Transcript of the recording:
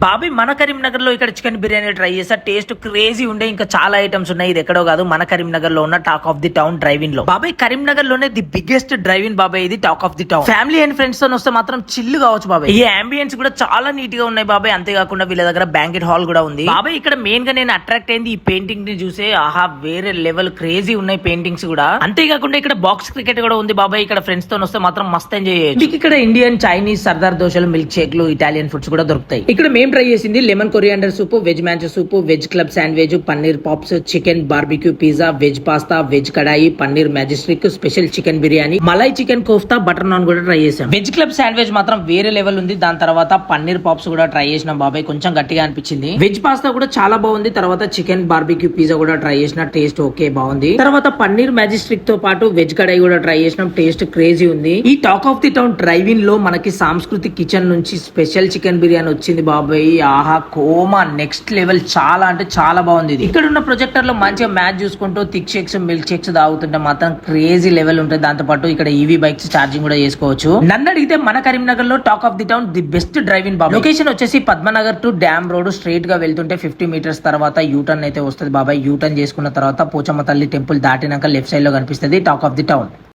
బాబాయ్ మన కరీంనగర్ లో ఇక్కడ చికెన్ బిర్యానీ ట్రై చేసా. టేస్ట్ క్రేజీ ఉండే, ఇంకా చాలా ఐటమ్స్ ఉన్నాయి. ఇది ఎక్కడో కాదు, మన కరీంనగర్ లో ఉన్న talk of the town drive in లో. బాబాయ్ కరీంనగర్ లోనే ది బిగ్గెస్ట్ డ్రైవ్ ఇన్ బాబాయ్, ఇది talk of the town. Family and friends తో వస్తే మాత్రం చిల్లు కావచ్చు బాబాయ్. ఈ అంబియన్స్ కూడా చాలా నీట్ గా ఉన్నాయి బాబాయ్. అంతేకాకుండా వీళ్ళ దగ్గర బ్యాంకెట్ హాల్ కూడా ఉంది బాబాయ్. ఇక్కడ మెయిన్ గా నేను అట్రాక్ట్ అయింది ఈ పెయింటింగ్ ని చూసే. ఆహా, వేరే లెవెల్ క్రేజీ ఉన్నాయి పెయింటింగ్స్ కూడా. అంతేకాకుండా ఇక్కడ బాక్స్ క్రికెట్ కూడా ఉంది బాబాయ్. ఇక్కడ ఫ్రెండ్స్ తో వస్తే మాత్రం మస్త్ ఎంజాయ్ చేయొచ్చు. మీకు ఇక్కడ ఇండియన్, చైనీస్, సర్దార్ దోశలు, మిల్క్ షేక్లు, ఇటాలియన్ ఫుడ్స్ కూడా దొరుకుతాయి. ఇక్కడ మేము ట్రై చేసింది lemon coriander soup, veg manchow soup, veg club sandwich, paneer pops, chicken barbecue pizza, veg pasta, veg kadai, paneer majestic, special chicken biryani, malai chicken kofta, butter naan కూడా ట్రై చేసాం. వెజ్ క్లబ్ శాండ్విచ్ మాత్రం వేరే లెవెల్ ఉంది. దాని తర్వాత పన్నీర్ పాప్స్ కూడా ట్రై చేసినాం బాబాయ్, కొంచెం గట్టిగా అనిపించింది. వెజ్ పాస్తా కూడా చాలా బాగుంది. తర్వాత చికెన్ బార్బిక్యూ పిజ్జా కూడా ట్రై చేసిన, టేస్ట్ ఓకే బాగుంది. తర్వాత పన్నీర్ మ్యాజిస్ట్రిక్ తో పాటు వెజ్ కడాయి కూడా ట్రై చేసినాం, టేస్ట్ క్రేజీ ఉంది. ఈ talk of the town drive in లో మనకి సాంస్కృతిక్ కిచెన్ నుంచి స్పెషల్ చికెన్ బిర్యానీ వచ్చింది బాబాయ్. ఆహా, కోమా నెక్స్ట్ లెవెల్, చాలా అంటే చాలా బాగుంది. ఇక్కడ ఉన్న ప్రొజెక్టర్ లో మంచిగా మ్యాచ్ చూసుకుంటూ థిక్ షేక్స్, మిల్క్ షేక్స్ తాగుతుంటే మాత్రం క్రేజీ లెవెల్ ఉంటుంది. దాంతో పాటు ఇక్కడ ఈవీ బైక్స్ ఛార్జింగ్ కూడా చేసుకోవచ్చు. నన్ను అడిగితే మన కరీంనగర్ లో talk of the town the best drive in బాబాయ్. లొకేషన్ వచ్చేసి Padmanagar to dam road straight గా వెళ్తుంటే 50 మీటర్స్ తర్వాత యూటర్న్ అయితే వస్తుంది బాబాయ్. యూటర్న్ చేసుకున్న తర్వాత పోచమ్మ తల్లి టెంపుల్ దాటినాక లెఫ్ట్ సైడ్ లో కనిపిస్తుంది టాక్ ఆఫ్ ది టౌన్.